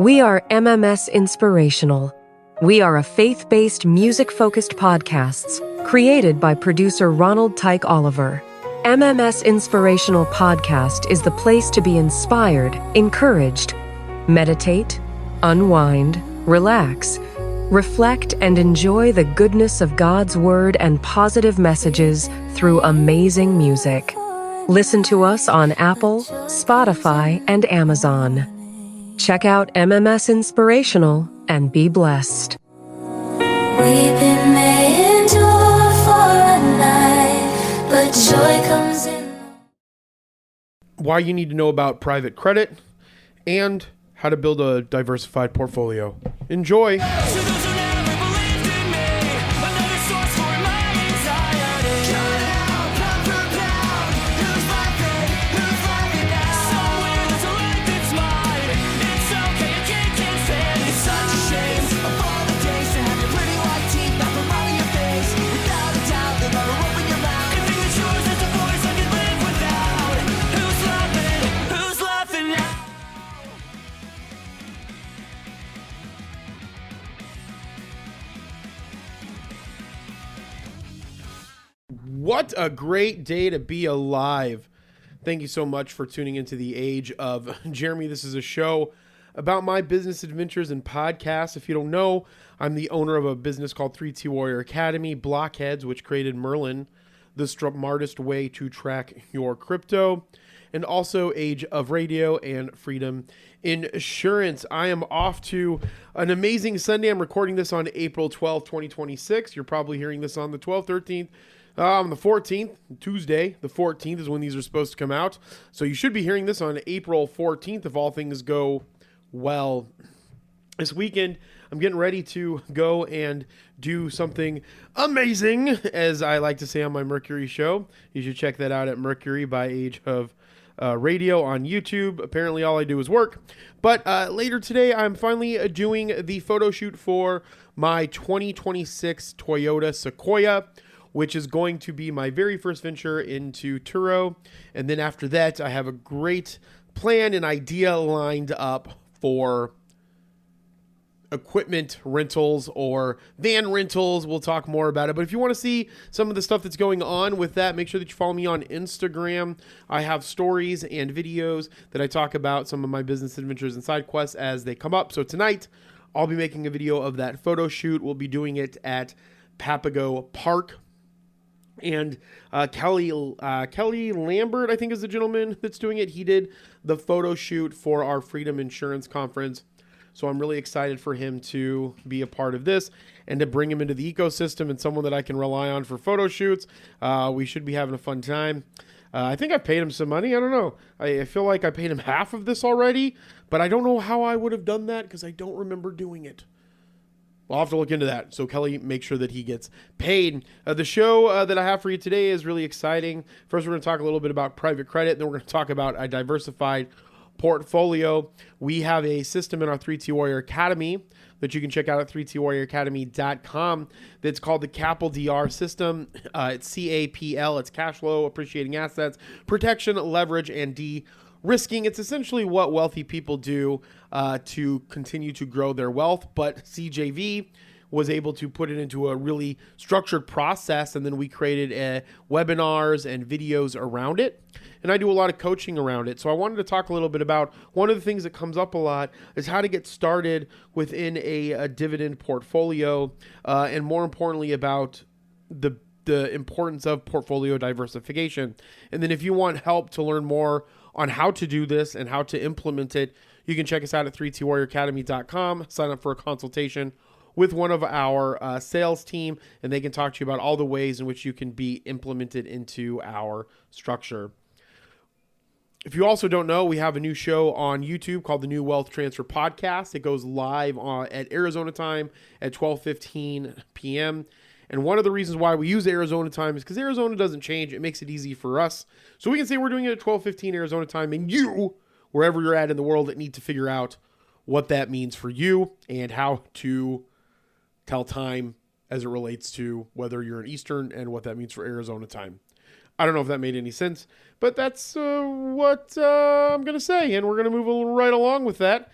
We are MMS Inspirational. We are a faith-based, music-focused podcasts created by producer Ronald Tyke Oliver. MMS Inspirational Podcast is the place to be inspired, encouraged, meditate, unwind, relax, reflect, and enjoy the goodness of God's Word and positive messages through amazing music. Listen to us on Apple, Spotify, and Amazon. Check out MMS Inspirational and be blessed. We've been made endure for a night, but joy comes in. Why you need to know about private credit and how to build a diversified portfolio. Enjoy. What a great day to be alive. Thank you so much for tuning into the Age of Jeremy. This is a show about my business adventures and podcasts. If you don't know, I'm the owner of a business called 3T Warrior Academy, Blockheads, which created Merlin, the smartest way to track your crypto, and also Age of Radio and Freedom Insurance. I am off to an amazing Sunday. I'm recording this on April 12th, 2026. You're probably hearing this on the 12th, 13th. On the 14th, Tuesday, the 14th is when these are supposed to come out. So you should be hearing this on April 14th if all things go well. This weekend, I'm getting ready to go and do something amazing, as I like to say on my Mercury show. You should check that out at Mercury by Age of Radio on YouTube. Apparently all I do is work. But later today, I'm finally doing the photo shoot for my 2026 Toyota Sequoia, which is going to be my very first venture into Turo. And then after that, I have a great plan and idea lined up for equipment rentals or van rentals. We'll talk more about it. But if you want to see some of the stuff that's going on with that, make sure that you follow me on Instagram. I have stories and videos that I talk about some of my business adventures and side quests as they come up. So tonight, I'll be making a video of that photo shoot. We'll be doing it at Papago Park. And Kelly Lambert, I think, is the gentleman that's doing it. He did the photo shoot for our Freedom Insurance Conference. So I'm really excited for him to be a part of this and to bring him into the ecosystem and someone that I can rely on for photo shoots. We should be having a fun time. I think I paid him some money. I don't know. I feel like I paid him half of this already, but I don't know how I would have done that because I don't remember doing it. I'll have to look into that. So Kelly, make sure that he gets paid. The show that I have for you today is really exciting. First, we're going to talk a little bit about private credit. Then we're going to talk about a diversified portfolio. We have a system in our 3T Warrior Academy that you can check out at 3twarrioracademy.com that's called the CAPL DR system. It's CAPL. It's cash flow, appreciating assets, protection, leverage, and de-risking. It's essentially what wealthy people do to continue to grow their wealth, but CJV was able to put it into a really structured process, and then we created webinars and videos around it, and I do a lot of coaching around it. So I wanted to talk a little bit about one of the things that comes up a lot is how to get started within a dividend portfolio, and more importantly about the importance of portfolio diversification. And then if you want help to learn more on how to do this and how to implement it, you can check us out at 3twarrioracademy.com, sign up for a consultation with one of our sales team, and they can talk to you about all the ways in which you can be implemented into our structure. If you also don't know, we have a new show on YouTube called the New Wealth Transfer Podcast. It goes live at Arizona time at 12:15 p.m. And one of the reasons why we use Arizona time is because Arizona doesn't change. It makes it easy for us. So we can say we're doing it at 12:15 Arizona time, and you, wherever you're at in the world, that need to figure out what that means for you and how to tell time as it relates to whether you're in Eastern and what that means for Arizona time. I don't know if that made any sense, but that's what I'm going to say, and we're going to move right along with that.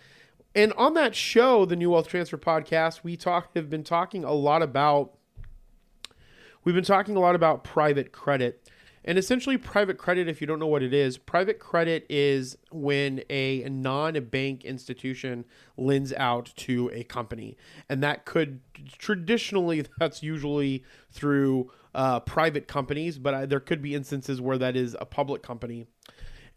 And on that show, the New Wealth Transfer podcast, we've been talking a lot about private credit. And essentially private credit, if you don't know what it is, private credit is when a non-bank institution lends out to a company. And that could traditionally, that's usually through private companies, but there could be instances where that is a public company.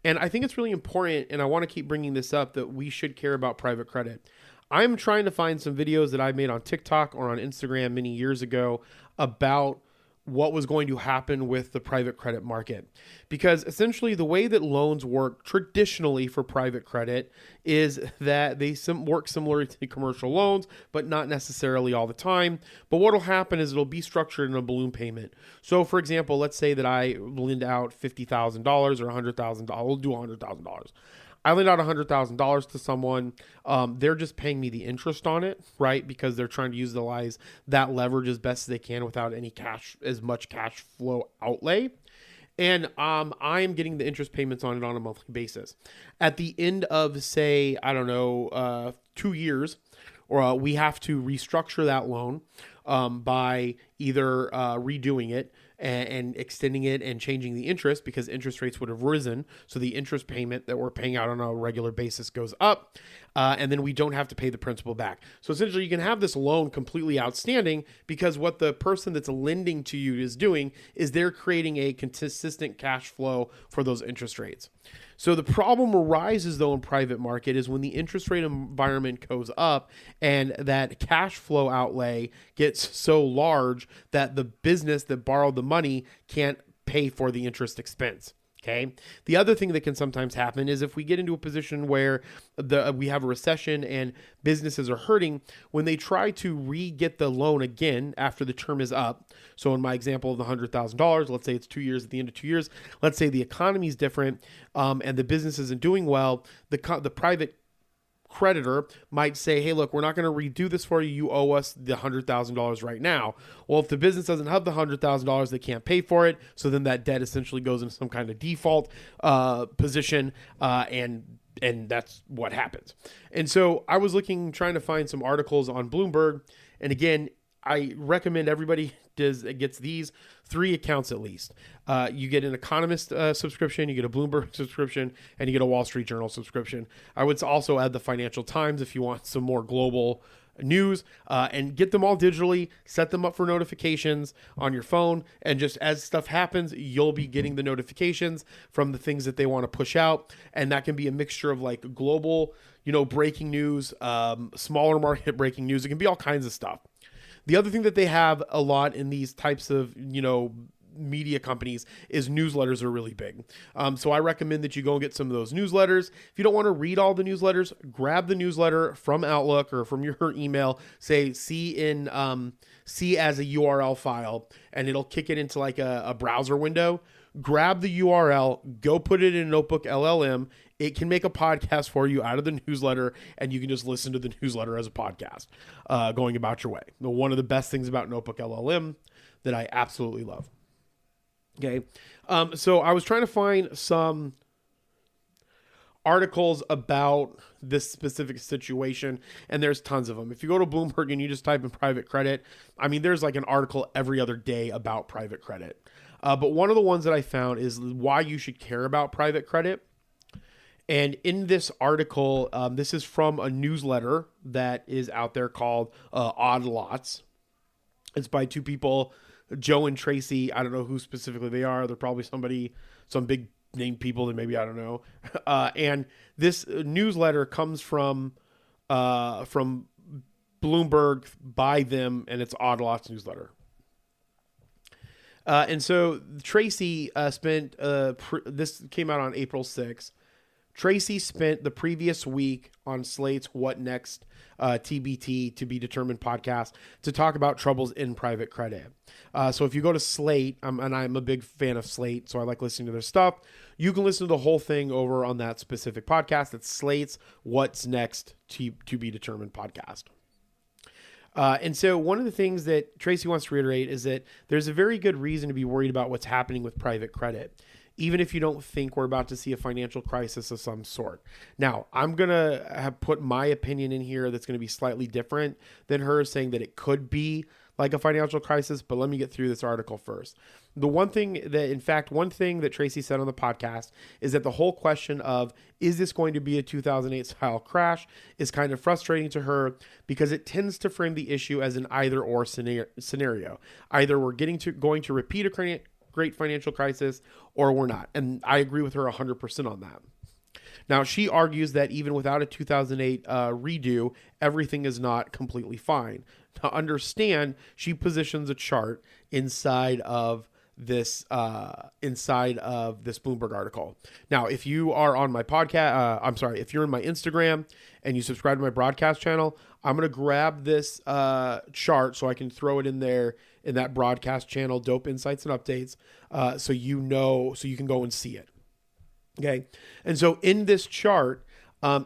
And I think it's really important, and I want to keep bringing this up, that we should care about private credit. I'm trying to find some videos that I made on TikTok or on Instagram many years ago about what was going to happen with the private credit market. Because essentially the way that loans work traditionally for private credit is that they work similar to commercial loans, but not necessarily all the time. But what will happen is it'll be structured in a balloon payment. So for example, let's say that I lend out $50,000 or $100,000. We'll do $100,000. I lend out $100,000 to someone. They're just paying me the interest on it, right? Because they're trying to utilize that leverage as best as they can without as much cash flow outlay. And I am getting the interest payments on it on a monthly basis. At the end of, say, 2 years, or we have to restructure that loan by either redoing it and extending it and changing the interest, because interest rates would have risen. So the interest payment that we're paying out on a regular basis goes up, and then we don't have to pay the principal back. So essentially you can have this loan completely outstanding because what the person that's lending to you is doing is they're creating a consistent cash flow for those interest rates. So the problem arises though in private market is when the interest rate environment goes up and that cash flow outlay gets so large that the business that borrowed the money can't pay for the interest expense. Okay. The other thing that can sometimes happen is if we get into a position where we have a recession and businesses are hurting, when they try to re-get the loan again after the term is up. So in my example of the $100,000, let's say it's 2 years, at the end of 2 years, let's say the economy is different and the business isn't doing well, the private creditor might say, hey, look, we're not going to redo this for you. You owe us the $100,000 right now. Well, if the business doesn't have the $100,000, they can't pay for it. So then that debt essentially goes into some kind of default position, and that's what happens. And so I was trying to find some articles on Bloomberg. And again, I recommend everybody gets these 3 accounts at least. You get an Economist subscription, you get a Bloomberg subscription, and you get a Wall Street Journal subscription. I would also add the Financial Times if you want some more global news, and get them all digitally, set them up for notifications on your phone, and just as stuff happens, you'll be getting the notifications from the things that they want to push out. And that can be a mixture of like global, breaking news, smaller market breaking news. It can be all kinds of stuff. The other thing that they have a lot in these types of, media companies is newsletters are really big. So I recommend that you go and get some of those newsletters. If you don't want to read all the newsletters, grab the newsletter from Outlook or from your email, say see as a URL file, and it'll kick it into like a browser window. Grab the URL, go put it in Notebook LLM. It can make a podcast for you out of the newsletter, and you can just listen to the newsletter as a podcast, going about your way. One of the best things about Notebook LLM that I absolutely love. Okay. So I was trying to find some articles about this specific situation, and there's tons of them. If you go to Bloomberg and you just type in private credit, there's like an article every other day about private credit. But one of the ones that I found is why you should care about private credit. And in this article, this is from a newsletter that is out there called Odd Lots. It's by 2 people, Joe and Tracy. I don't know who specifically they are. They're probably some big name people that maybe I don't know. And this newsletter comes from Bloomberg by them, and it's Odd Lots newsletter. And so Tracy spent, this came out on April 6th. Tracy spent the previous week on Slate's What Next TBT, to be determined podcast, to talk about troubles in private credit. So if you go to Slate, and I'm a big fan of Slate, so I like listening to their stuff, you can listen to the whole thing over on that specific podcast. It's Slate's What's Next to be determined podcast. And so one of the things that Tracy wants to reiterate is that there's a very good reason to be worried about what's happening with private credit. even if you don't think we're about to see a financial crisis of some sort. Now, I'm going to have put my opinion in here that's going to be slightly different than hers, saying that it could be like a financial crisis, but let me get through this article first. One thing that Tracy said on the podcast is that the whole question of, is this going to be a 2008 style crash, is kind of frustrating to her because it tends to frame the issue as an either or scenario. Either we're going to repeat a great financial crisis or we're not. And I agree with her 100% on that. Now, she argues that even without a 2008 redo, everything is not completely fine. To understand, she positions a chart inside of this Bloomberg article. Now, if you are on my podcast, if you're in my Instagram and you subscribe to my broadcast channel, I'm going to grab this chart so I can throw it in there in that broadcast channel, Dope Insights and Updates, so you can go and see it. Okay. And so in this chart,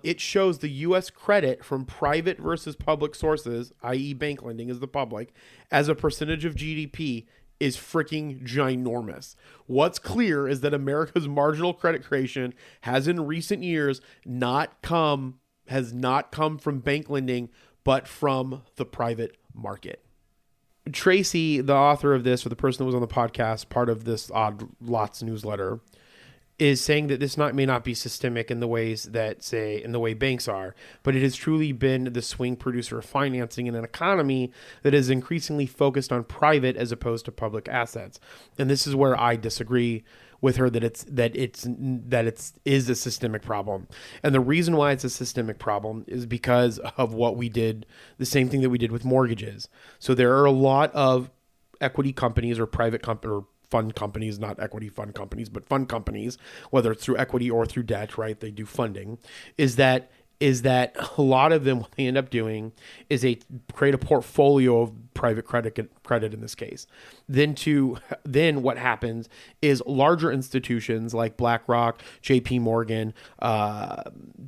it shows the U.S. credit from private versus public sources, i.e. bank lending is the public, as a percentage of GDP is freaking ginormous. What's clear is that America's marginal credit creation has in recent years not come from bank lending, but from the private market. Tracy, the author of this, or the person that was on the podcast, part of this Odd Lots newsletter, is saying that this may not be systemic in the way banks are, but it has truly been the swing producer of financing in an economy that is increasingly focused on private as opposed to public assets. And this is where I disagree with her, that it is a systemic problem. And the reason why it's a systemic problem is because of what we did, the same thing that we did with mortgages. So there are a lot of equity companies or private companies, or fund companies, not equity fund companies, but fund companies, whether it's through equity or through debt, right? They do funding. Is that a lot of them, what they end up doing is they create a portfolio of private credit in this case. Then what happens is larger institutions like BlackRock, JP Morgan,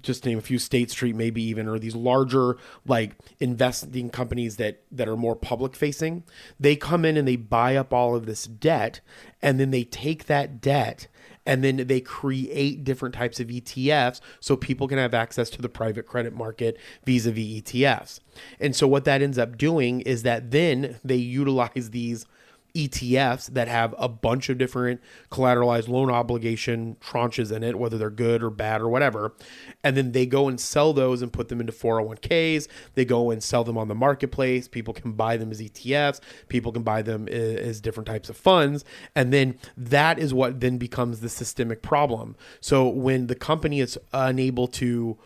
just to name a few, State Street maybe even, or these larger like investing companies that are more public facing, they come in and they buy up all of this debt, and then they take that debt and then they create different types of ETFs so people can have access to the private credit market vis-a-vis ETFs. And so what that ends up doing is that then they utilize these ETFs that have a bunch of different collateralized loan obligation tranches in it, whether they're good or bad or whatever. And then they go and sell those and put them into 401ks. They go and sell them on the marketplace. People can buy them as ETFs. People can buy them as different types of funds. And then that is what then becomes the systemic problem. So when the company is unable to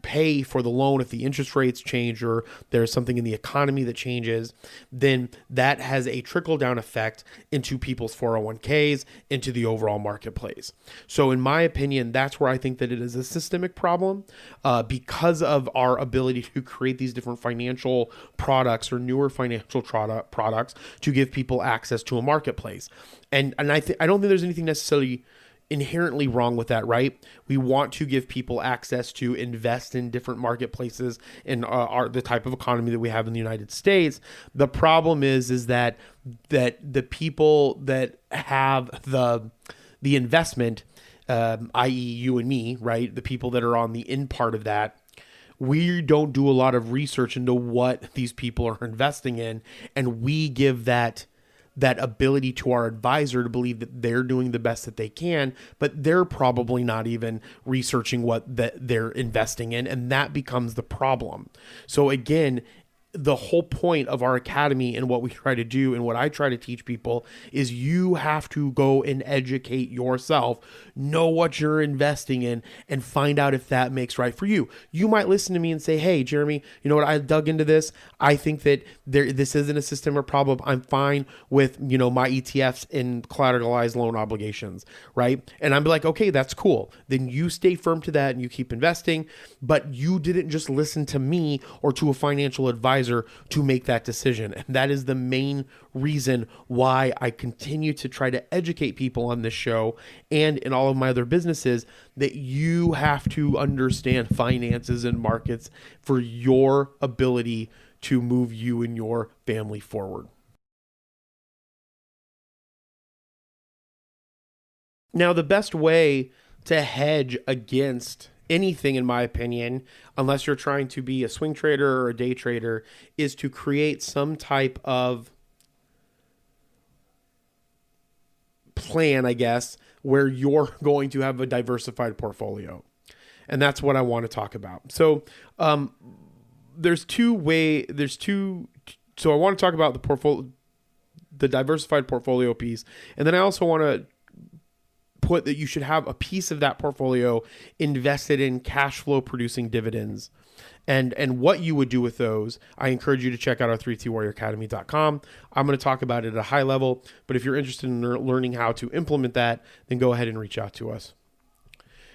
pay for the loan, if the interest rates change or there's something in the economy that changes, then that has a trickle down effect into people's 401ks, into the overall marketplace. So in my opinion, that's where I think that it is a systemic problem, because of our ability to create these different financial products or newer financial products to give people access to a marketplace. And I don't think there's anything necessarily inherently wrong with that, right? We want to give people access to invest in different marketplaces in the type of economy that we have in the United States. The problem is that the people that have the investment, i.e. you and me, right? The people that are on the in part of that, we don't do a lot of research into what these people are investing in, and we give that ability to our advisor to believe that they're doing the best that they can, but they're probably not even researching what they're investing in, and that becomes the problem. So again, the whole point of our academy and what we try to do and what I try to teach people is you have to go and educate yourself, know what you're investing in, and find out if that makes right for you. You might listen to me and say, hey, Jeremy, you know what? I dug into this. I think that this isn't a systemic problem. I'm fine with, my ETFs and collateralized loan obligations, right? And I'm like, okay, that's cool. Then you stay firm to that and you keep investing, but you didn't just listen to me or to a financial advisor to make that decision. And that is the main reason why I continue to try to educate people on this show and in all of my other businesses, that you have to understand finances and markets for your ability to move you and your family forward. Now, the best way to hedge against anything, in my opinion, unless you're trying to be a swing trader or a day trader, is to create some type of plan, I guess, where you're going to have a diversified portfolio. And that's what I want to talk about. So so I want to talk about the diversified portfolio piece. And then I also want to put that you should have a piece of that portfolio invested in cash flow producing dividends. And what you would do with those, I encourage you to check out our 3twarrioracademy.com. I'm going to talk about it at a high level, but if you're interested in learning how to implement that, then go ahead and reach out to us.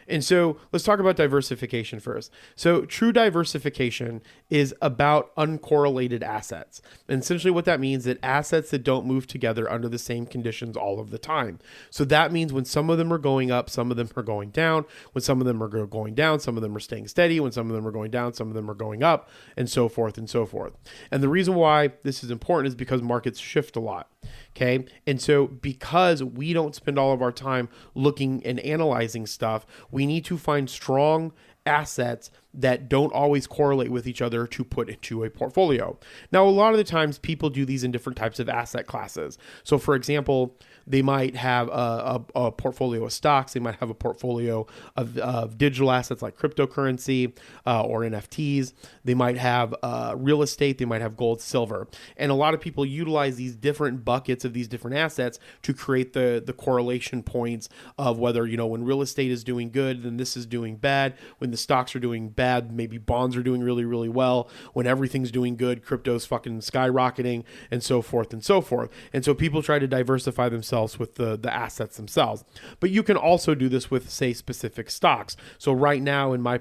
And so let's talk about diversification first. So true diversification is about uncorrelated assets. And essentially what that means is that assets that don't move together under the same conditions all of the time. So that means when some of them are going up, some of them are going down. When some of them are going down, some of them are staying steady. When some of them are going down, some of them are going up, and so forth and so forth. And the reason why this is important is because markets shift a lot. Okay. And so because we don't spend all of our time looking and analyzing stuff, we need to find strong assets that don't always correlate with each other to put into a portfolio. Now, a lot of the times people do these in different types of asset classes. So for example, they might have a portfolio of stocks. They might have a portfolio of digital assets like cryptocurrency or NFTs. They might have real estate. They might have gold, silver. And a lot of people utilize these different buckets of these different assets to create the correlation points of whether, when real estate is doing good, then this is doing bad. When the stocks are doing bad, maybe bonds are doing really, really well. When everything's doing good, crypto's fucking skyrocketing, and so forth and so forth. And so people try to diversify themselves with the assets themselves. But you can also do this with, say, specific stocks. So right now in my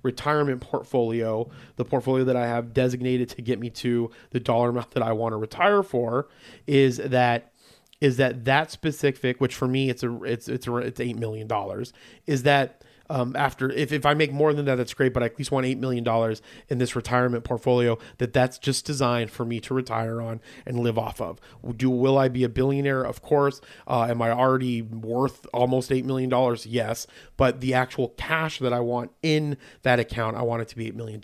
retirement portfolio, the portfolio that I have designated to get me to the dollar amount that I want to retire for is that specific, which for me it's $8 million, is that after if I make more than that, that's great, but I at least want $8 million in this retirement portfolio that's just designed for me to retire on and live off of. Will I be a billionaire? Of course. Am I already worth almost $8 million? Yes. But the actual cash that I want in that account, I want it to be $8 million.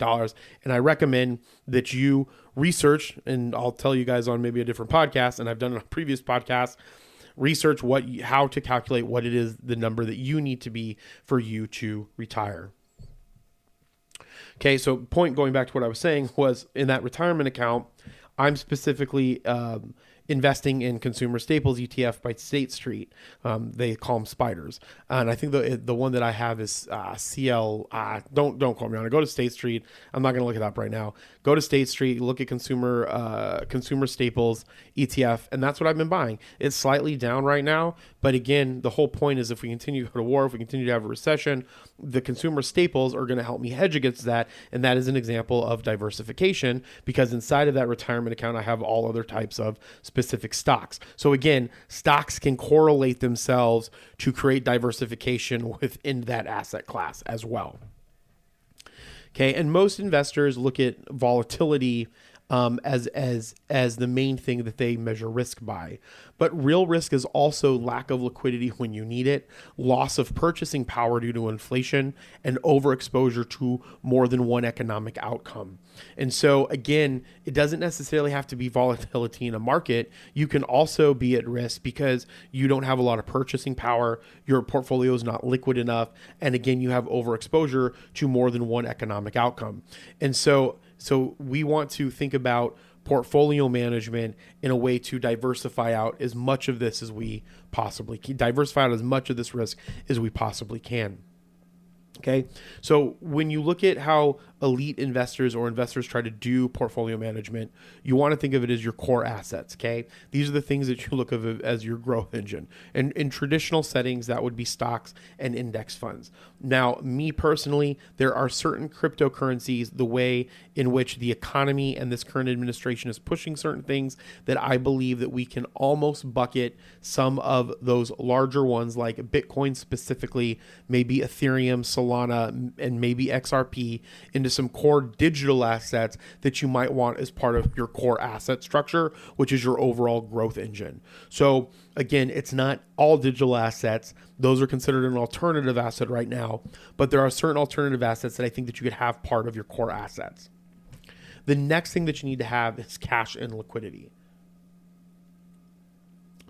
And I recommend that you research, and I'll tell you guys on maybe a different podcast, and I've done it on previous podcasts, research how to calculate what it is, the number that you need to be for you to retire. Okay, so point going back to what I was saying was in that retirement account, I'm specifically investing in consumer staples ETF by State Street. They call them spiders. And I think the one that I have is CL. Don't quote me on it. Go to State Street. I'm not going to look it up right now. Go to State Street, look at consumer staples ETF, and that's what I've been buying. It's slightly down right now, but again, the whole point is if we continue to go to war, if we continue to have a recession, the consumer staples are going to help me hedge against that, and that is an example of diversification because inside of that retirement account, I have all other types of specific stocks. So again, stocks can correlate themselves to create diversification within that asset class as well. Okay, and most investors look at volatility as the main thing that they measure risk by. But real risk is also lack of liquidity when you need it, loss of purchasing power due to inflation, and overexposure to more than one economic outcome. And so again, it doesn't necessarily have to be volatility in a market. You can also be at risk because you don't have a lot of purchasing power, your portfolio is not liquid enough, and again, you have overexposure to more than one economic outcome. And so we want to think about portfolio management in a way to diversify out as much of this as we possibly can, diversify out as much of this risk as we possibly can. Okay, so when you look at how elite investors or investors try to do portfolio management, you want to think of it as your core assets. Okay, these are the things that you look at as your growth engine. And in traditional settings, that would be stocks and index funds. Now, me personally, there are certain cryptocurrencies, the way in which the economy and this current administration is pushing certain things, that I believe that we can almost bucket some of those larger ones like Bitcoin specifically, maybe Ethereum, Solana and maybe XRP into some core digital assets that you might want as part of your core asset structure, which is your overall growth engine. So again, it's not all digital assets. Those are considered an alternative asset right now, but there are certain alternative assets that I think that you could have part of your core assets. The next thing that you need to have is cash and liquidity.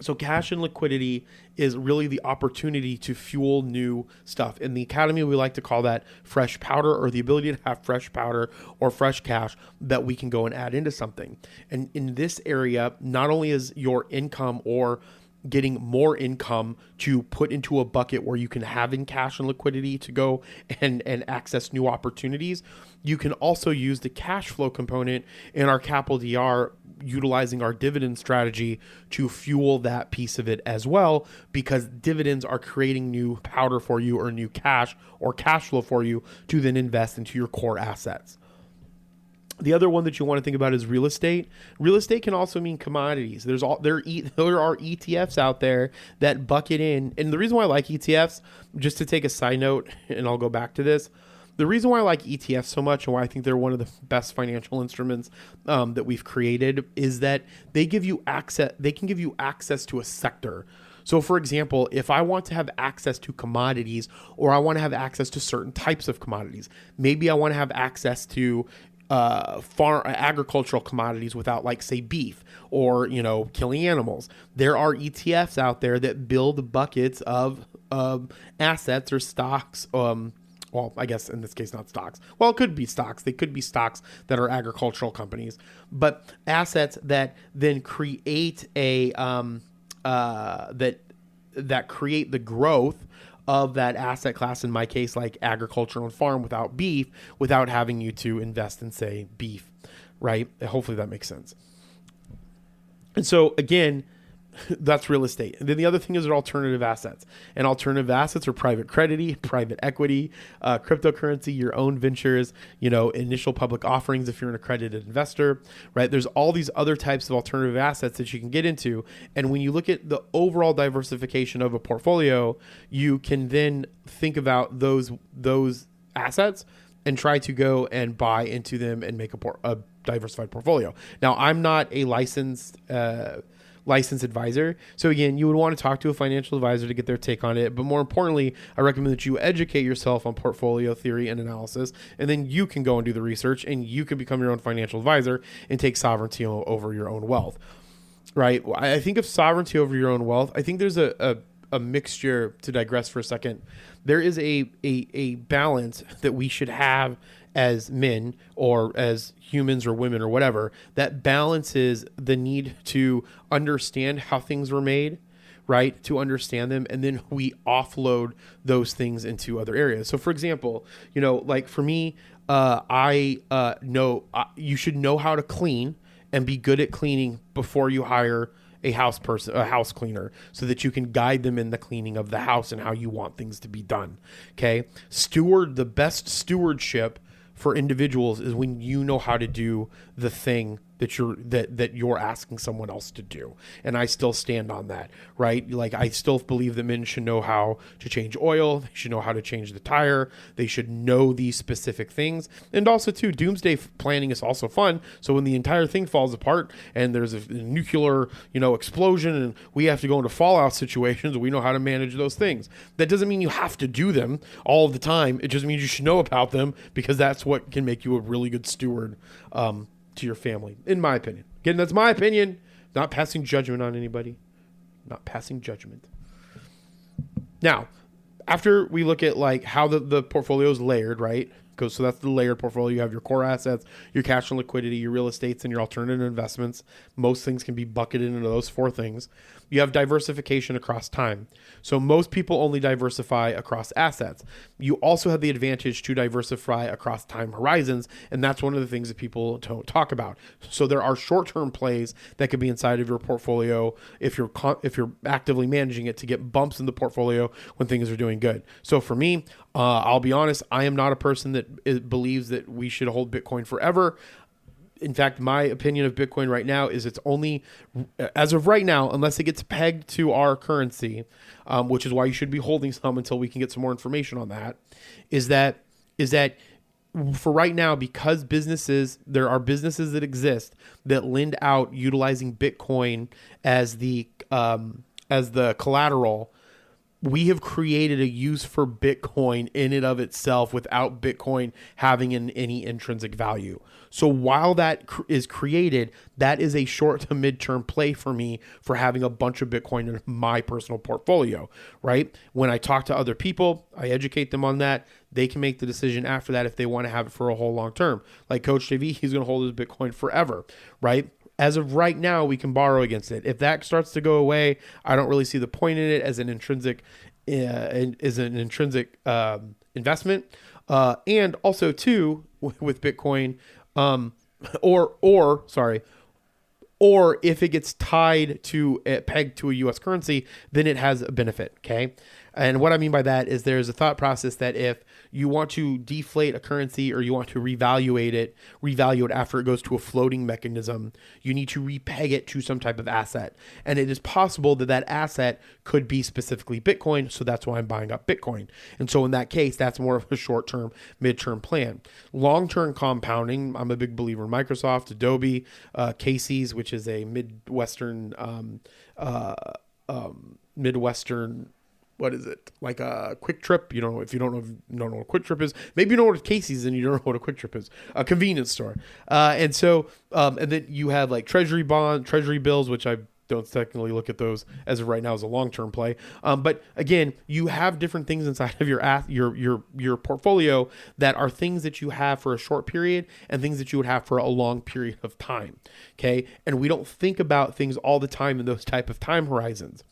So cash and liquidity is really the opportunity to fuel new stuff. In the Academy, we like to call that fresh powder, or the ability to have fresh powder or fresh cash that we can go and add into something. And in this area, not only is your income or getting more income to put into a bucket where you can have in cash and liquidity to go and access new opportunities, you can also use the cash flow component in our CAPL DR, utilizing our dividend strategy to fuel that piece of it as well, because dividends are creating new powder for you, or new cash or cash flow for you to then invest into your core assets. The other one that you want to think about is real estate. Real estate can also mean commodities. There are ETFs out there that bucket in. And the reason why I like ETFs, just to take a side note, and I'll go back to this, the reason why I like ETFs so much and why I think they're one of the best financial instruments that we've created is that they give you access. They can give you access to a sector. So for example, if I want to have access to commodities, or I want to have access to certain types of commodities, maybe I want to have access to agricultural commodities without, like, say, beef or, killing animals. There are ETFs out there that build buckets of assets or stocks. Well, I guess in this case, not stocks. Well, it could be stocks. They could be stocks that are agricultural companies, but assets that then create that create the growth of that asset class, in my case, like agriculture and farm, without beef, without having you to invest in, say, beef, right? Hopefully that makes sense. And so again, that's real estate. And then the other thing is alternative assets. And alternative assets are private credit, private equity, cryptocurrency, your own ventures, initial public offerings if you're an accredited investor, right? There's all these other types of alternative assets that you can get into. And when you look at the overall diversification of a portfolio, you can then think about those assets and try to go and buy into them and make a diversified portfolio. Now, I'm not a licensed advisor. So again, you would want to talk to a financial advisor to get their take on it. But more importantly, I recommend that you educate yourself on portfolio theory and analysis, and then you can go and do the research, and you can become your own financial advisor and take sovereignty over your own wealth, right? I think of sovereignty over your own wealth. I think there's a mixture, to digress for a second. There is a balance that we should have as men, or as humans or women or whatever, that balances the need to understand how things were made, right? To understand them. And then we offload those things into other areas. So for example, like for me, I know you should know how to clean and be good at cleaning before you hire a house cleaner, so that you can guide them in the cleaning of the house and how you want things to be done. Okay. The best stewardship for individuals is when you know how to do the thing that you're asking someone else to do. And I still stand on that, right? Like, I still believe that men should know how to change oil. They should know how to change the tire. They should know these specific things. And also too, doomsday planning is also fun. So when the entire thing falls apart and there's a nuclear, explosion, and we have to go into fallout situations, we know how to manage those things. That doesn't mean you have to do them all of the time. It just means you should know about them, because that's what can make you a really good steward, to your family, in my opinion. Again, that's my opinion. Not passing judgment on anybody. Not passing judgment. Now, after we look at like how the portfolio is layered, right? So that's the layered portfolio. You have your core assets, your cash and liquidity, your real estates, and your alternative investments. Most things can be bucketed into those four things. You have diversification across time. So most people only diversify across assets. You also have the advantage to diversify across time horizons, and that's one of the things that people don't talk about. So there are short-term plays that could be inside of your portfolio if you're actively managing it, to get bumps in the portfolio when things are doing good. So for me, I'll be honest, I am not a person that believes that we should hold Bitcoin forever. in fact, my opinion of Bitcoin right now is it's only, as of right now, unless it gets pegged to our currency, which is why you should be holding some until we can get some more information on that, is that for right now, because there are businesses that exist that lend out utilizing Bitcoin as the collateral, we have created a use for Bitcoin in and of itself without Bitcoin having any intrinsic value. So while that is created, that is a short to midterm play for me for having a bunch of Bitcoin in my personal portfolio, right? When I talk to other people, I educate them on that. They can make the decision after that if they want to have it for a whole long term. Like Coach JV, he's going to hold his Bitcoin forever, right? As of right now, we can borrow against it. If that starts to go away, I don't really see the point in it as an intrinsic investment. And also too, with Bitcoin, or if it gets tied to pegged to a U.S. currency, then it has a benefit. Okay. And what I mean by that is there's a thought process that if you want to deflate a currency or you want to revalue it after it goes to a floating mechanism, you need to repeg it to some type of asset. And it is possible that that asset could be specifically Bitcoin. So that's why I'm buying up Bitcoin. And so in that case, that's more of a short-term, mid-term plan. Long-term compounding, I'm a big believer in Microsoft, Adobe, Casey's, which is a Midwestern, what is it? Like a Quick Trip. You don't know what a Quick Trip is. Maybe you know what a Casey's and you don't know what a Quick Trip is. A convenience store. And then you have like treasury bills, which I don't technically look at those as of right now as a long-term play. But again, you have different things inside of your portfolio that are things that you have for a short period and things that you would have for a long period of time. Okay. And we don't think about things all the time in those type of time horizons.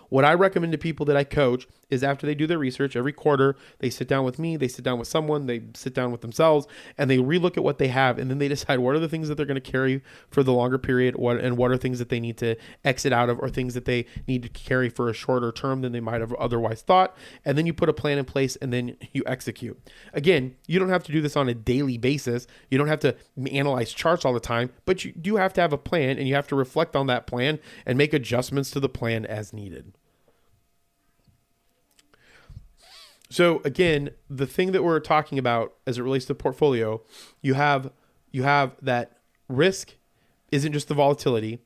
What I recommend to people that I coach is after they do their research every quarter, they sit down with me, they sit down with someone, they sit down with themselves, and they relook at what they have, and then they decide what are the things that they're going to carry for the longer period, what are things that they need to exit out of, or things that they need to carry for a shorter term than they might have otherwise thought, and then you put a plan in place, and then you execute. Again, you don't have to do this on a daily basis. You don't have to analyze charts all the time, but you do have to have a plan, and you have to reflect on that plan and make adjustments to the plan as needed. So again, the thing that we're talking about as it relates to the portfolio, you have that risk isn't just the volatility.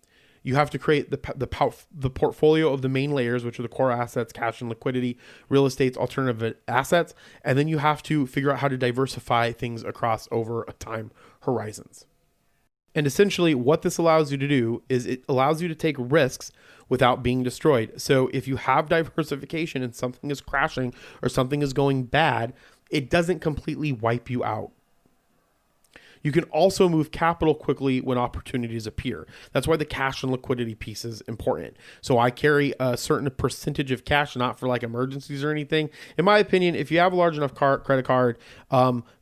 You have to create the portfolio of the main layers, which are the core assets, cash and liquidity, real estate, alternative assets, and then you have to figure out how to diversify things across over a time horizons. And essentially what this allows you to do is it allows you to take risks without being destroyed. So if you have diversification and something is crashing or something is going bad, it doesn't completely wipe you out. You can also move capital quickly when opportunities appear. That's why the cash and liquidity piece is important. So I carry a certain percentage of cash, not for like emergencies or anything. In my opinion, if you have a large enough credit card,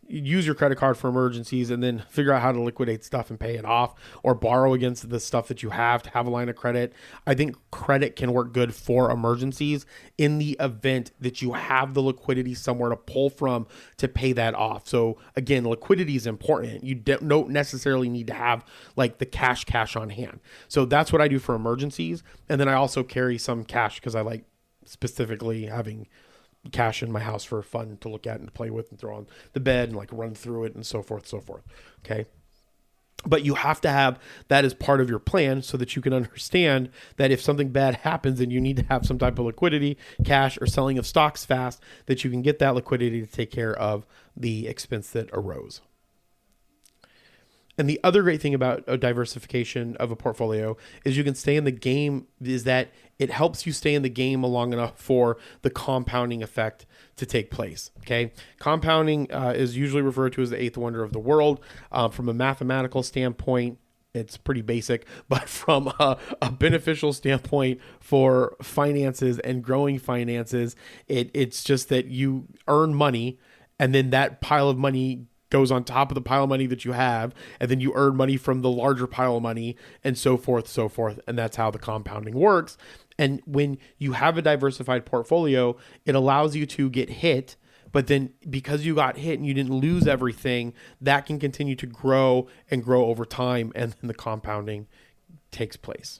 use your credit card for emergencies and then figure out how to liquidate stuff and pay it off or borrow against the stuff that you have to have a line of credit. I think credit can work good for emergencies in the event that you have the liquidity somewhere to pull from to pay that off. So again, liquidity is important. You don't necessarily need to have like the cash on hand. So that's what I do for emergencies. And then I also carry some cash because I like specifically having cash in my house for fun to look at and to play with and throw on the bed and like run through it and so forth. Okay. But you have to have that as part of your plan so that you can understand that if something bad happens and you need to have some type of liquidity, cash, or selling of stocks fast, that you can get that liquidity to take care of the expense that arose. And the other great thing about a diversification of a portfolio is you can stay in the game, is that it helps you stay in the game long enough for the compounding effect to take place. Okay. Compounding is usually referred to as the eighth wonder of the world. From a mathematical standpoint, it's pretty basic, but from a beneficial standpoint for finances and growing finances, it's just that you earn money and then that pile of money goes on top of the pile of money that you have, and then you earn money from the larger pile of money, and so forth. And that's how the compounding works. And when you have a diversified portfolio, it allows you to get hit, But then because you got hit and you didn't lose everything, that can continue to grow and grow over time, and then the compounding takes place.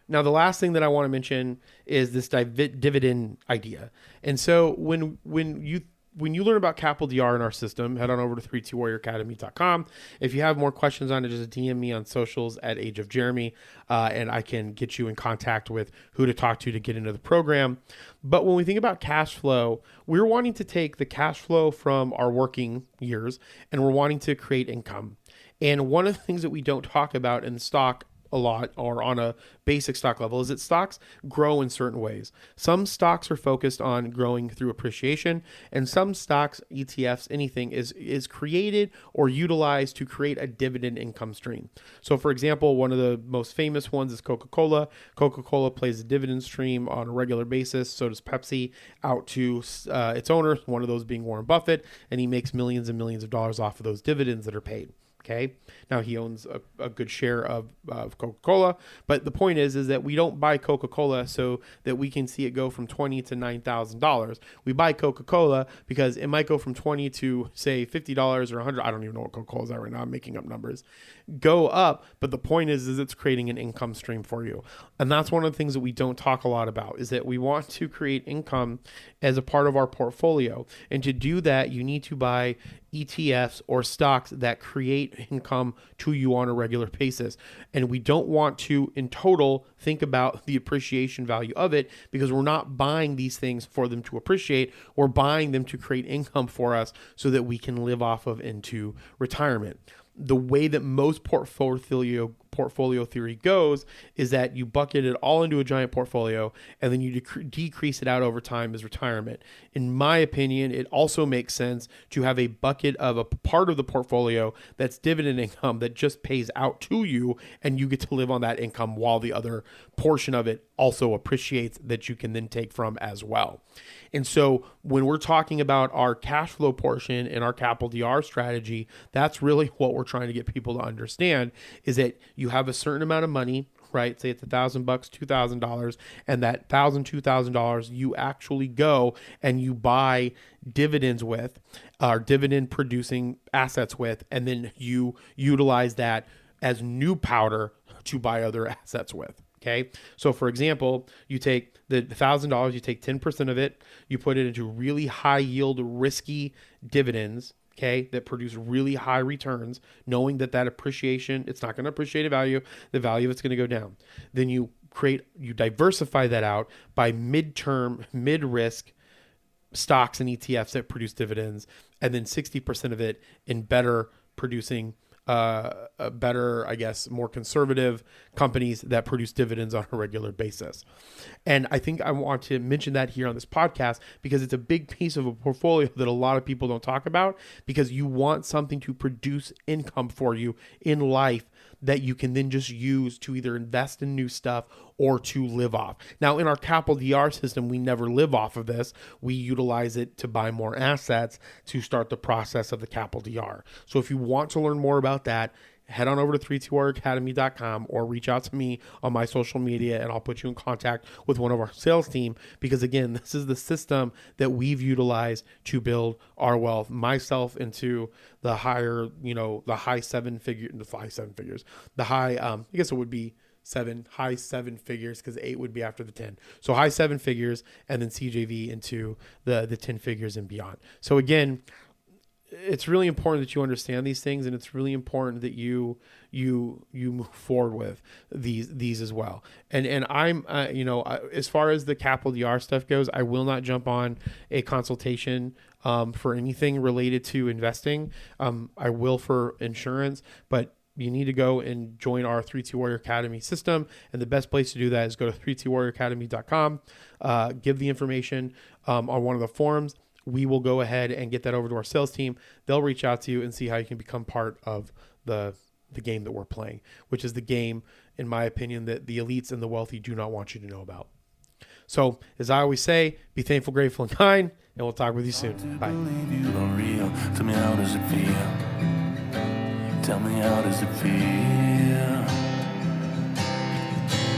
Now, the last thing that I want to mention is this dividend idea. And so when you learn about CAPL DR in our system, head on over to 32warrioracademy.com. If you have more questions on it, just DM me on socials at Age of Jeremy, and I can get you in contact with who to talk to get into the program. But when we think about cash flow, we're wanting to take the cash flow from our working years, and we're wanting to create income. And one of the things that we don't talk about in stock a lot, or on a basic stock level, is that stocks grow in certain ways. Some stocks are focused on growing through appreciation, and some stocks, ETFs, anything is created or utilized to create a dividend income stream. So for example, one of the most famous ones is Coca-Cola. Coca-Cola plays a dividend stream on a regular basis. So does Pepsi out to its owners, one of those being Warren Buffett, and he makes millions and millions of dollars off of those dividends that are paid. Okay. Now he owns a good share of Coca-Cola, but the point is that we don't buy Coca-Cola so that we can see it go from $20 to $9,000. We buy Coca-Cola because it might go from $20 to say $50 or $100. I don't even know what Coca-Cola is at right now. I'm making up numbers. Go up, but the point is it's creating an income stream for you. And that's one of the things that we don't talk a lot about, is that we want to create income as a part of our portfolio. And to do that, you need to buy ETFs or stocks that create income to you on a regular basis. And we don't want to, in total, think about the appreciation value of it, because we're not buying these things for them to appreciate. We're buying them to create income for us so that we can live off of into retirement. The way that most portfolio theory goes is that you bucket it all into a giant portfolio, and then you decrease it out over time as retirement. In my opinion, it also makes sense to have a bucket of a part of the portfolio that's dividend income that just pays out to you, and you get to live on that income while the other portion of it also appreciates, that you can then take from as well. And so when we're talking about our cash flow portion and our CAPL DR strategy, that's really what we're trying to get people to understand, is that you have a certain amount of money, right? Say it's $1,000, $2,000, and that $1,000, $2,000 you actually go and you buy dividends with, or dividend producing assets with, and then you utilize that as new powder to buy other assets with. Okay. So for example, you take the $1,000, you take 10% of it, you put it into really high yield, risky dividends, okay, that produce really high returns, knowing that appreciation, it's not going to appreciate a value, the value of it's going to go down. Then you diversify that out by mid-term, mid-risk stocks and ETFs that produce dividends, and then 60% of it in better producing, better, I guess, more conservative companies that produce dividends on a regular basis. And I think I want to mention that here on this podcast, because it's a big piece of a portfolio that a lot of people don't talk about, because you want something to produce income for you in life that you can then just use to either invest in new stuff or to live off. Now, in our CAPL DR system, we never live off of this. We utilize it to buy more assets to start the process of the CAPL DR. So if you want to learn more about that, head on over to 32warrioracademy.com or reach out to me on my social media, and I'll put you in contact with one of our sales team, because again, this is the system that we've utilized to build our wealth, myself into the higher, the high seven figures, I guess it would be high seven figures, because 8 would be after the 10. So high 7 figures, and then CJV into the 10 figures and beyond. So again, it's really important that you understand these things, and it's really important that you move forward with these as well. And I'm as far as the CAPL DR stuff goes, I will not jump on a consultation for anything related to investing. I will for insurance, but you need to go and join our 32 Warrior Academy system. And the best place to do that is go to 32warrioracademy.com, give the information on one of the forums. We will go ahead and get that over to our sales team. They'll reach out to you and see how you can become part of the game that we're playing, which is the game, in my opinion, that the elites and the wealthy do not want you to know about. So, as I always say, be thankful, grateful, and kind, and we'll talk with you soon. Bye. Tell me, how does it feel? Tell me, how does it feel?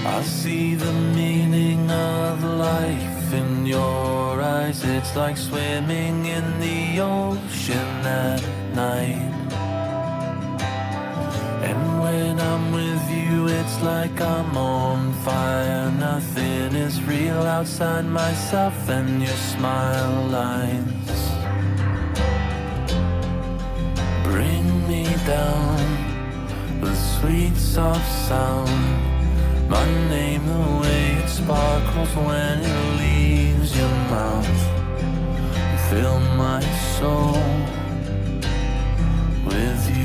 I see the meaning of life life in your eyes, it's like swimming in the ocean at night. And when I'm with you, it's like I'm on fire. Nothing is real outside myself and your smile lines bring me down with sweet soft sound. My name, the way it sparkles when it leaves your mouth. Fill my soul with you.